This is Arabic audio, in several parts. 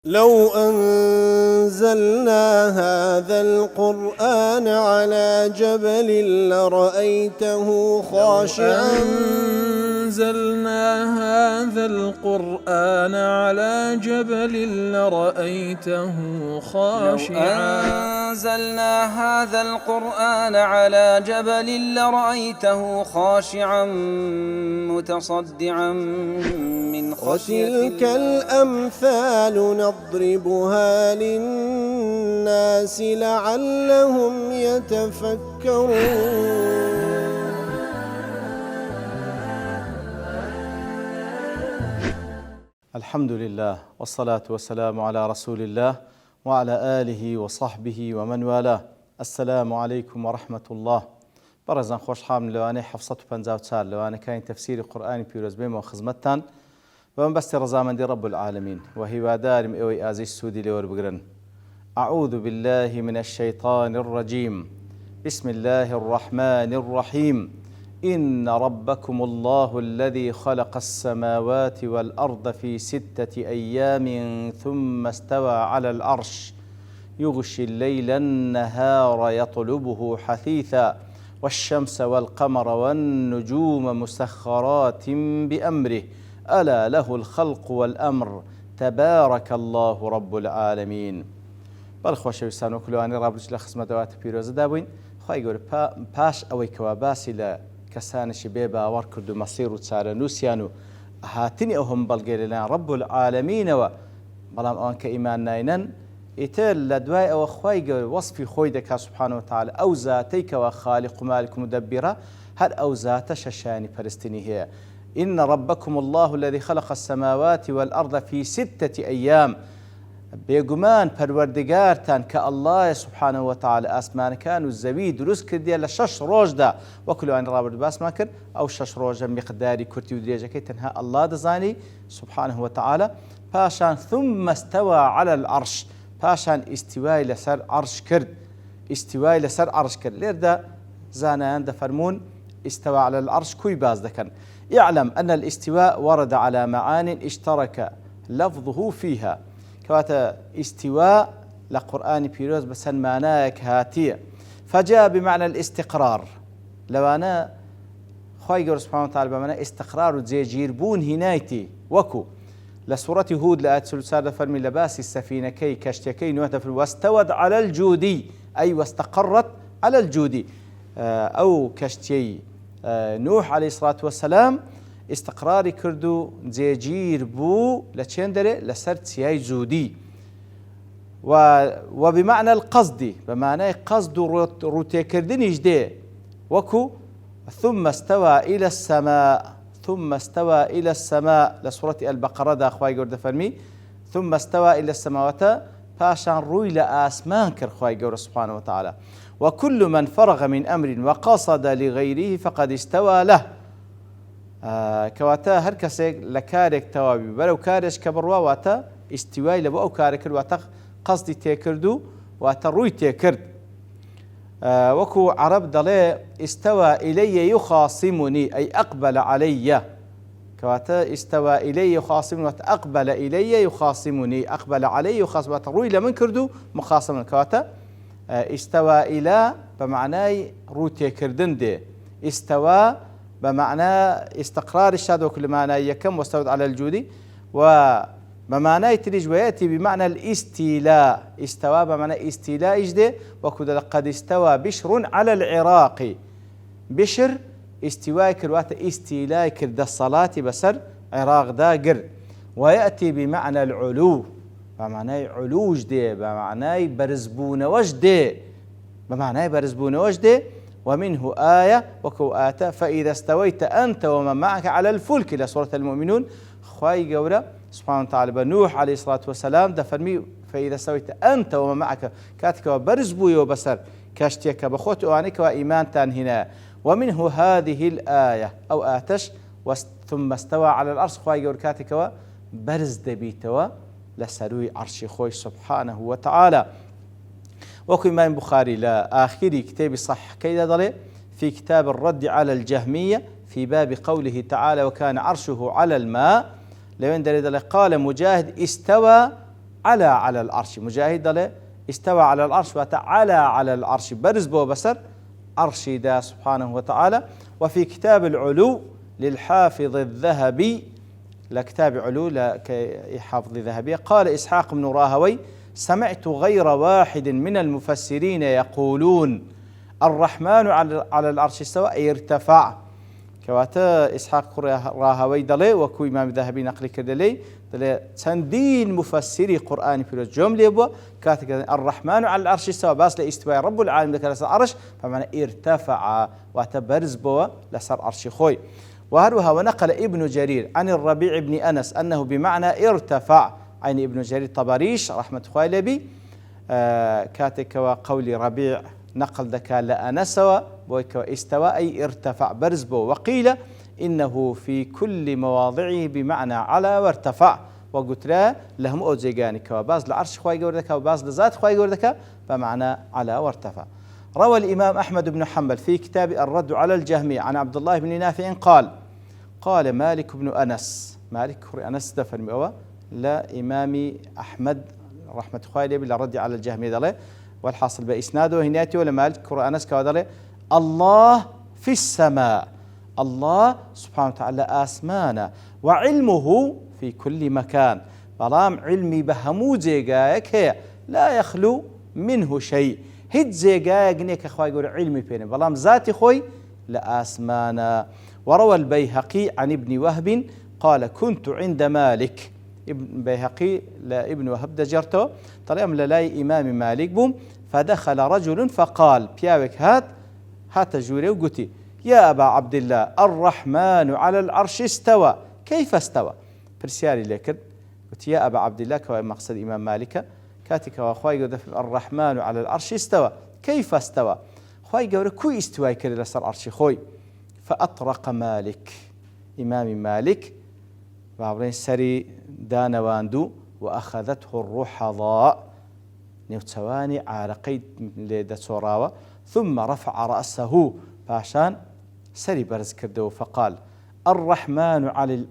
لو أنزلنا هذا القرآن على جبل لرأيته خاشعا أنزلنا هذا القرآن على جبل لرأيته خاشعا أنزلنا هذا القرآن على جبل لرأيته خاشعا متصدعا من خشية وتلك الأمثال نضربها للناس لعلهم يتفكرون. الحمد لله والصلاة والسلام على رسول الله وعلى آله وصحبه ومن والاه. السلام عليكم ورحمة الله. برزان خوش حام لواني حفصة وبنزاوتسار لواني كاين تفسير قرآن بيروز بيم وخزمتان ومن بس رزامن دي رب العالمين وهي دارم اوي آزي السودي لور بقرن. أعوذ بالله من الشيطان الرجيم. بسم الله الرحمن الرحيم. إن ربكم الله الذي خلق السماوات والأرض في 6 أيام ثم استوى على العرش يغشي الليل النهار يطلبه حثيثا والشمس والقمر والنجوم مسخرات بأمره ألا له الخلق والأمر تبارك الله رب العالمين. بەڵخۆشەویستان وەکلوانی ڕابردووچ لە خزمەتەوەتە پیرۆزە دابووین. خی گەورە پاش ئەوەی کەوا باسی لە کەسانشی بێ باوەڕ کرد و مەسیر و چارەنووسیان و هاتنی ئەوهم بەڵگەی لەلایەن ڕەب العالەمینەوە، بەڵام ئەوان کە ئیمان ناینەن ئیتر لە دوای ئەوە خی گەورە وەصفی خۆی دەکات سوبحانەهو وتەعالە ئەو زاتەی کەوا خالیق و مالک و مدەبیرە هەر ئەو زاتە شەشانی پەرستنی هەیە. إن ربكم الله الذي خلق السماوات والأرض في 6 أيام. بێگومان پەروەردگارتان کە ئەڵڵایە سوبحانەهو وتەعالە ئاسمانەکان و زەوی دروست کردیە لە 6 ڕۆژدا، وەکو لەوانی ڕابردوو باسمان کرد ئەو 6 ڕۆژە میقداری کورتی و درێژەکەی تەنها ئەڵڵا دەزانی سوبحانەهو وتەعالە. پاشان ثم استوى على العرش، پاشان ئیستیوای لەسەر عەرش کرد، ئیستیوای لەسەر عەرش کرد. لێردا زانایان دەفەرمون استوى على العرش كوي باز دكن. اعلم أن الاستواء ورد على معان اشترك لفظه فيها. كواتا استواء لقرآن بيروز بسن معناك هاتية، فجاء بمعنى الاستقرار. لو أنا خواهي قول سبحانه وتعالى بمعنى استقرار وزيجيربون هنايتي وكو لسورة هود لآية سلسالة فرمي لباس السفينة كي كشتكي نوحة واستود على الجودي، أي واستقرت على الجودي، أو كشتي نوح عليه الصلاة والسلام استقراري كردو زيجير بو لتشندري لسرت سياي جودي. وبمعنى القصد، بمعنى قصد روتي كردني جدي وكو ثم استوى إلى السماء، ثم استوى إلى السماء لسورة البقرة دا أخوائي قرد فرمي ثم استوى إلى السماوات باشان روي لآسمان كر أخوائي قرد سبحانه وتعالى. وكل من فرغ من أمر وقصد لغيره فقد استوى له. كواتا هر کەسێک لە کارێک تەواوی بەرەو کارێش کە بڕوا واتە ئیستیوای لە بۆ ئەو کارە کرد، واتە قەسدی تێکرد و واتە ڕووی تێکرد. وەکو عەرەب دەڵێ ئیستەوە ئیلەیە یوخاصمنی ئەی ئەقبەلە عەلەیە، کەواتە ئیستەوە ئیلەیە یوخاصمنی واتە ئەقبەلە ئیلەیە یوخاصمنی ئەقبەلە عەلەیە یوخاصمنی واتە ڕووی لە من کرد و مخاصمن. کەواتە ئیستەوە ئیلا بەمعنای ڕوو تێکردن دێ، ئیستەوە بمعنى استقرار الشهادة وكل معنى يكم واستود على الجودي، وبمعنى تريج ويأتي بمعنى الاستيلاء، استوى بمعنى استيلاء إجدي وكذا لقد استوى بشر على العراق. بشر استواء كروات استيلاء كرد الصلاة بسر عراق داقر. ويأتي بمعنى العلو، بمعنى علو جدي، بمعنى برزبون وجدي، بمعنى برزبون وجدي. ومنه آية وكو آتا فإذا استويت أنت ومن معك على الفلك إلى سورة المؤمنون. خواهي قولة سبحانه وتعالى بنوح عليه الصلاة والسلام دفرمي فإذا استويت أنت ومن معك كاتك وبرزبوي وبسر كاشتيك بخوت وعنك وإيمان تان هنا. ومنه هذه الآية أو آتش ثم استوى على العرش. خواهي قولة كاتك وبرز دبيتوا لسروي عرش خوي سبحانه وتعالى. وكو إمام بخاري لا آخر كتاب صح كيدا ضلي في كتاب الرد على الجهمية في باب قوله تعالى وكان عرشه على الماء لوين دليل قال مجاهد استوى على العرش. مجاهد له استوى على العرش وتعالى على العرش برز بو بسر عرشي دا سبحانه وتعالى. وفي كتاب العلو للحافظ الذهبي، لكتاب علو لحافظ الذهبي، قال إسحاق بن راهوي: سمعت غير واحد من المفسرين يقولون الرحمن على العرش استوى أي ارتفع. كواتا إسحاق راهوي دلي وكو إمام الذهبي نقل كردلي دلي تندين مفسري قرآن في الجملة بوا كاتك الرحمن على العرش استوى باس لاستواء رب العالمين لك لسر عرش، فمعنى ارتفع وتبرز بوا لسر عرش خوي. وهروها ونقل ابن جرير عن الربيع بن أنس أنه بمعنى ارتفع، عين ابن جرير طبريش رحمة الله عليه كاتك وقول ربيع نقل ذكاء لأنسوا واستوى أي ارتفع برز بو. وقيل إنه في كل مواضعه بمعنى على وارتفع، وقلت له لهم أوزيقاني كواباز لعرش خواهي قوردك وباز لذات خواهي قوردك بمعنى على وارتفع. روى الإمام أحمد بن حنبل في كتاب الرد على الجهمية عن عبد الله بن نافع قال مالك بن أنس، مالك أنس دفن مئوة لا إمام أحمد رحمة الله عليه بالرد على الجهمية دله، والحاصل بإسناده هناتي ولا مالك أنس كودله الله في السماء، الله سبحانه وتعالى آسمانا، وعلمه في كل مكان. بلام علمي بهمو زيقايك هي لا يخلو منه شيء، هيد زيقايك نيك أخوي يقول علمي فيني بلام ذاتي خوي لآسمانا. وروى البيهقي عن ابن وهب قال كنت عند مالك، ابن بيهقي لابن وهب دجرته طلعم للاي إمام مالك بوم، فدخل رجل فقال بياوك هات جوري وقتي يا أبا عبد الله الرحمن على العرش استوى كيف استوى؟ برسياري لكن قلت يا أبا عبد الله كما مقصد إمام مالك كاتك وأخوي قد الرحمن على العرش استوى كيف استوى؟ أخوي قال كوي استوى كده لسر عرش خوي. فأطرق مالك إمام مالك بابرين سري دانواندو وأخذته الرحضاء نيوتسواني عارقيد لدى سوراوة، ثم رفع رأسه فعشان سري برز كردو فقال الرحمن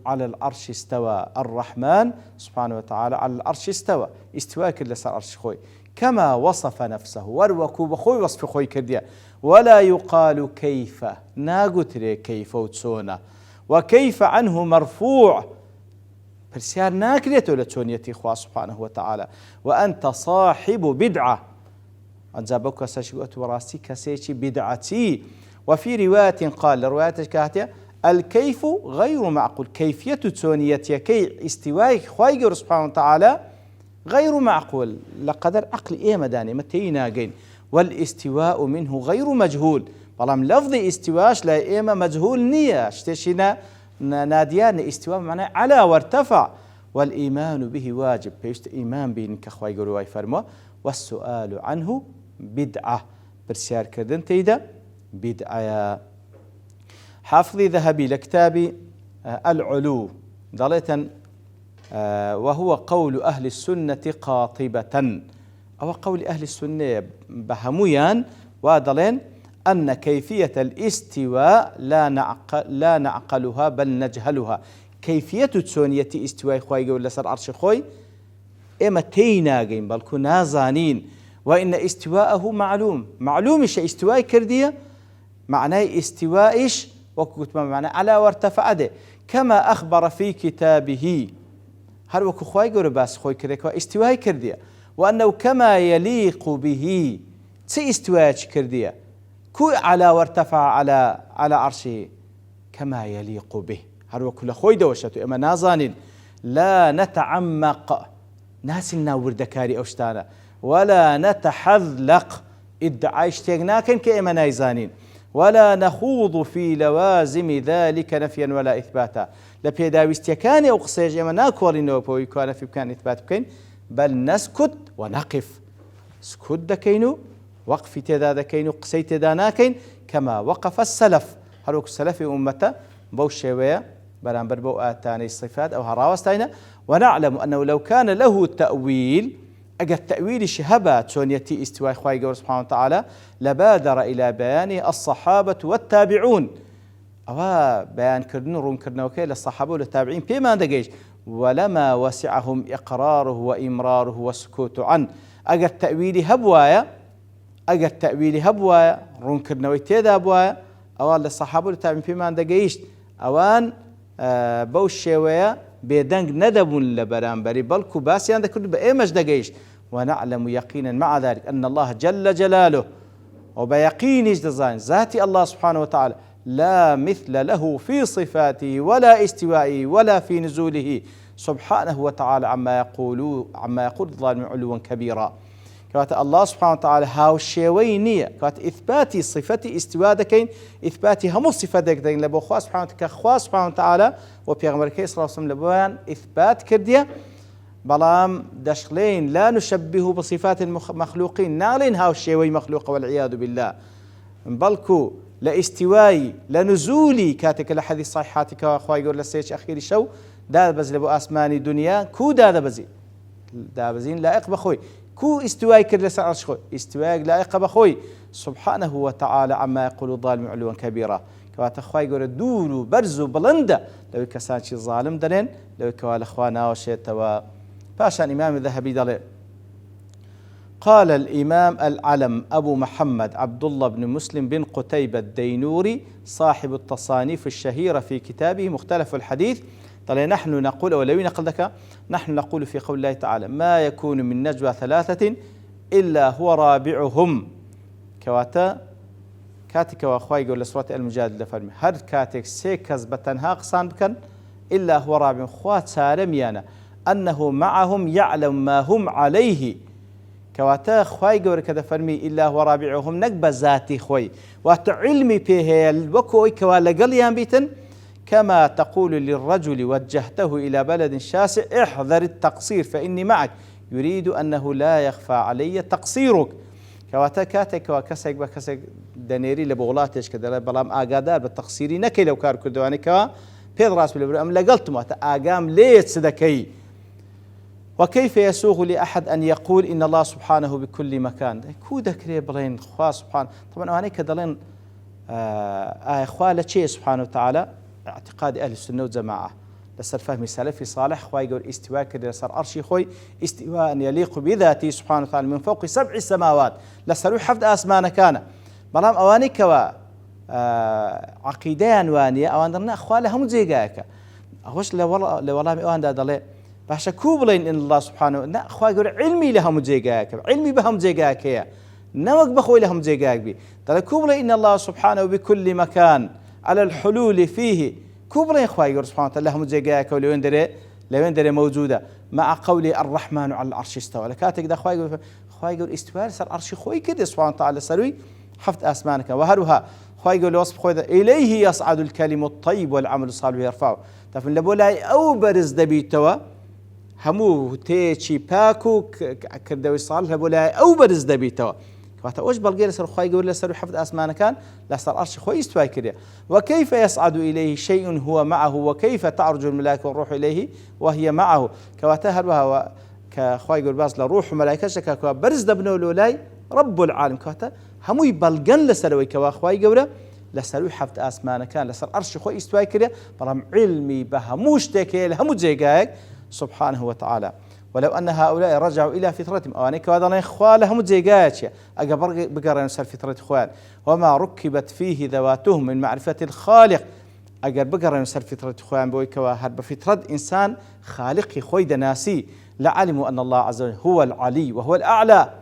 على العرش استوى، الرحمن سبحانه وتعالى على العرش استوى استواء كل لسر عرش خوي كما وصف نفسه وروكو بخوي وصف خوي كرديا، ولا يقال كيف ناقتري كيف وتسونا وكيف عنه مرفوع برسيار ناكريته لتونيتي خواه سبحانه وتعالى، وأنت صاحب بدعة أنزابك ساشقوت وراسي كسيتي بدعتي. وفي رواية قال رواية كاتية الكيف غير معقول، كيفية تونيتي كي استواء خواه سبحانه وتعالى غير معقول لقدر عقل إيه مداني متيناقين، والاستواء منه غير مجهول. بلام لفظ استواش لا إيما مجهول نية اشتشنا ناديان استواء معناه على وارتفع، والإيمان به واجب بيشت إيمان بين كخواي قولوا يفرموا، والسؤال عنه بدعة برسيار كردن تيدا بدعة. حافظي ذهبي لكتابي العلو ضليتا وهو قول أهل السنة قاطبة، أو قول أهل السنة بهميان وضلين أن كيفية الاستواء لا نعقلها بل نجهلها. كيفية تسونية استواء خوي ولا سر عرش خوي إما تيناقين بل كنا زانين، وإن استواءه معلوم إيش استواء كردية معناه استوائش وكنت معناه على وارتفع ده، كما أخبر في كتابه هل وكو خوي قول باس خوي كردية استواء كردية، وأنه كما يليق به تي استواء كردية كو على وارتفع على عرشه كما يليق به. هل وكل خوي دوشته إما نازانين لا نتعمق ناسنا وردكاري أوشتانا ولا نتحذلق ادعايش تيغناكن كإما نايزانين، ولا نخوض في لوازم ذلك نفيا ولا إثباتا. لبيداويستيكاني أو قصيج إما ناكوري نوبوي كان في بكان إثبات بكين، بل نسكت ونقف سكت دكينو وقف تدا دكينو قصي تدا ناكين كما وقف السلف. هلوك السلف أمته بوشيوية برانبر بو آتاني الصفات أو هراوستاينا، ونعلم أنه لو كان له تأويل أجد تأويل شهبات سونيتي استواء خواهي سبحانه وتعالى لبادر إلى بيان الصحابة والتابعون، أو بيان كردن روم كردنوكي للصحابة والتابعين بما دقيش ولما وسعهم إقراره وإمراره والسكوت عنه. أجر تأويلي هبوايا رونكرنا ويتيدا بوايا أوان للصحابة التابعين فيما دقيشت أوان بوش شوية بيدنگ ندبون لبرانبري بلكو باسيان دا كله بأيمش دقيشت. ونعلم يقينا مع ذلك أن الله جل جلاله وبيقين دزاين ذاتي الله سبحانه وتعالى لا مثل له في صفاته ولا استوائه ولا في نزوله سبحانه وتعالى عما يقول الظالم علوا كبيرا. كوات الله سبحانه وتعالى هاو الشيوينية كوات إثباتي صفتي استواء دكين إثباتي هم الصفات دكين لبو خواص سبحانه وتعالى وبيغمر كي صلى الله عليه وسلم لبوان إثبات كردية بلام دشلين لا نشبه بصفات المخلوقين نالين هاو الشيوي مخلوق والعياذ بالله بلكو لاستوائي لنزولي كاتك لحديث صحيحاتك وأخوة يقول لسيش أخيري شو دابز لبو أسماني دنيا كو دابزين لائق بخوي كو استواء كرد سعرش خوي استواء لائق بخوي سبحانه وتعالى عما يقول الظالم علوا كبيرا. كوات أخوة يقول دورو برزو بلندا لو كسانشي ظالم دلين لو كوال أخوانا وشيت باشان إمام الذهبي دلين. قال الإمام العلم أبو محمد عبد الله بن مسلم بن قتيبة الدينوري صاحب التصانيف الشهيرة في كتابه مختلف الحديث قال نحن نقول ولو نقل لك نحن نقول في قول الله تعالى ما يكون من نجوى ثلاثة إلا هو رابعهم. كواتا كاتك وأخوي يقول لسورة المجادلة فرمي هر كاتك سيكز بتنها قصان بكن إلا هو رابع خوات سارميانا أنه معهم يعلم ما هم عليه. كواتا خوي يقول كذا فرمي إلا هو رابعهم نقب ذاتي خوي وتعلمي بيه الوكوي كوالا قليان بيتن كما تقول للرجل وجهته إلى بلد شاسع احذر التقصير فإني معك يريد أنه لا يخفى علي تقصيرك. كواتا كاتك وكسك بكسك دنيري لبغلاتش كذا بلام آقادار بالتقصيري نكي لو كار كردواني كوا بيضراس بالبرو أم لقلت ما آقام ليت سدكي. وكيف يسوغ لأحد أن يقول إن الله سبحانه بكل مكان كودا كري بلين خوا سبحانه طبعا أنا كدلين أخوة لشيء سبحانه وتعالى اعتقاد أهل السنة والجماعة لسر فهم سلفي صالح خوي يقول استواء كده لسر أرشي خوي استواء يليق بذاته سبحانه وتعالى من فوق 7 سماوات لسر حفظ أسمان كان بلام أواني كوا عقيدة أنوانية أوان أخوة لهم زيجاك أخوش لوالله أوان دالي باشا كوبلين إن الله سبحانه نا أخوة يقول علمي لهم زيجاك علمي بهم زيجاك يا نوك بخوي لهم زيجاك بي ترى كوبلين إن الله سبحانه بكل مكان على الحلول فيه كبرى إخوائي يقول سبحانه وتعالى لهم زيجاك ولو دري موجودة مع قولي الرحمن على العرش استوى لكاتك ده إخوائي يقول استوى سر عرش خوي كده سبحانه وتعالى سروي حفظ أسمانك وهروها إخوائي يقول وصف خوي إليه يصعد الكلم الطيب والعمل الصالح يرفعه تفن لبولاي أو برز دبيتوا همو تيشي باكو كردوي صالح لبولاي أو برز دبيتوا كواتا وش بلغي لسر خوي يقول لسر حفظ أسمان كان لسر أرش خوي استواي كريا. وكيف يصعد إليه شيء هو معه وكيف تعرج الملائكة والروح إليه وهي معه كواتا هروها كخوي يقول باز لروح ملائكة شكا برز دبنو لولاي رب العالم كواتا همو يبلغن لسروي كوا خوي يقول لسر حفظ أسمان كان لسر أرش خوي استواي كريا برام علمي بهموش تكيل همو جيجاك سبحانه وتعالى. ولو أن هؤلاء رجعوا إلى فطرتهم أوانيك وهذا إخوالهم زيقاتش أقبر بقرأ نسال فطرة إخوان وما ركبت فيه ذواتهم من معرفة الخالق أقر بقرأ نسال فطرة إخوان بويك وهرب بفطرة إنسان خالق خويد ناسي لعلموا أن الله عز وجل هو العلي وهو الأعلى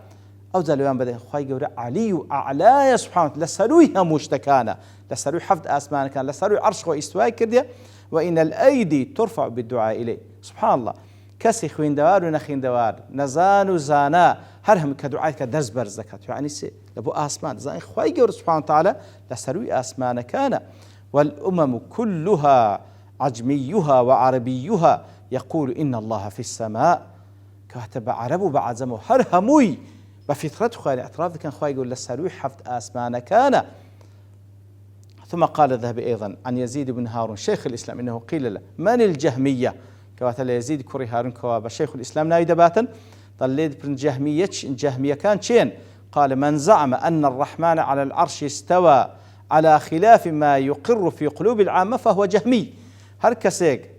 أو زالوان بدأ إخوائي يقول علي أعلى سبحانه لسرويها مشتكانا لسروي حفظ أسمان كان لسروي عرش وإستواء كردية وإن الأيدي ترفع بالدعاء إليه سبحان الله كسي خوين دوار ونخين دوار نزان وزانا هرهم كدعاء كدرز برزكات يعني سي لبو آسمان زان إخوائي يقول سبحانه وتعالى لسروي آسمان كان والأمم كلها عجميها وعربيها يقول إن الله في السماء كاتب عربو بعد زمو هرهموي بفطرته خوالي اعتراف كان خوالي يقول لسروي حفظ آسمان كان. ثم قال الذهبي أيضا عن يزيد بن هارون شيخ الإسلام إنه قيل له من الجهمية كواتل يزيد كوري هارون كواب شيخ الإسلام نايد باتا طليد بن جهمية كان شين قال من زعم أن الرحمن على العرش استوى على خلاف ما يقر في قلوب العامة فهو جهمي. هركسيك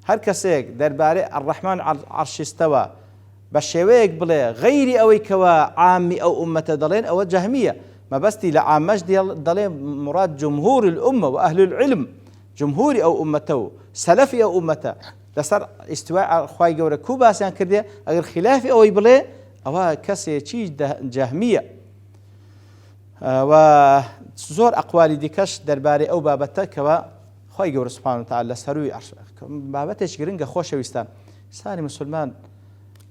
هەر کەسێک دەربارەی الرحمن عەرشی استەوا بە شێوەیەک بڵێ غەیری ئەوەی کەوا عامی ئەو ئومەتە دەڵێن ئەوە جەهمیە. مەبەستی لە عامەش دەڵێ مراد جمهور الأمة وأهل العلم، جمهوری ئەو ئومەتە و سەلەفی ئەو ئومەتە لەسەر ئیستیوای خوای گەورە کوو باسییان کردێ. ئەگەر خلافی ئەوەی بڵێ ئەوە کەسێکی جەهمیە. و زۆر ئەقوالی دیکەش دەربارەی ئەو بابەتە کەوا خوای گەورە سوبحانه وتعالى لە سەرووی عەرش بابەتێکی گرنگە. خۆشەویستان، سانی مسلمان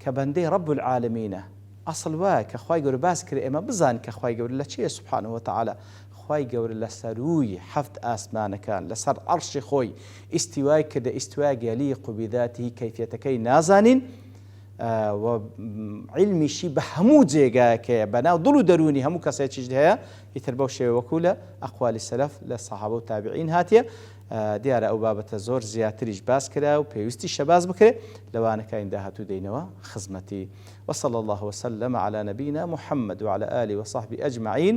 کە بەندەی رب العالمینە، ئەسڵ وایە کە خوای گەورە باس کرد ئێمە بزانین کە خوای گەورە لە چیە سوبحانه وتعالى. خوای گەورە لە سەرووی هەفت ئاسمانەکان لەسەر عەرشی خۆی ئیستیوای کردە، ئیستیوای یەلیق بذاته، کەیفیەتەکەی نازانین و علمیشی بە هەموو جێگایەکەیە، بەناو دڵ و دەرونی هەموو کەسێکیش هەیە. ئیتر بەو شێوە وەکو لە ئەقوالی سەلەف لە سەحابە و تابعین هاتیە. دیارە ئەو بابەتە زۆر زیاتریش باس کرا و پێویستی شەباز بکرێت لەوانەکانی داهاتوو دێنەوە خزمەتی. وصلى الله وسلم على نبينا محمد وعلى آله وصحبه أجمعين،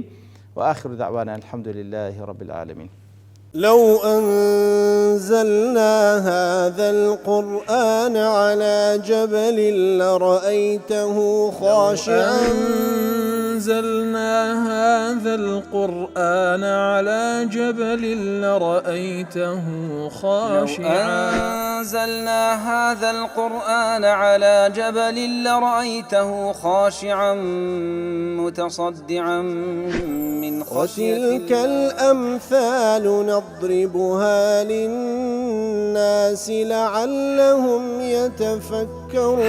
وآخر دعوانا الحمد لله رب العالمين. لو أنزلنا هذا القرآن على جبل لرأيته خاشعا أنزلنا هذا القرآن على جبل لرأيته خاشعا أنزلنا هذا القرآن على جبل لرأيته خاشعا متصدعا من خشية الله. وتلك الأمثال نضربها للناس لعلهم يتفكرون.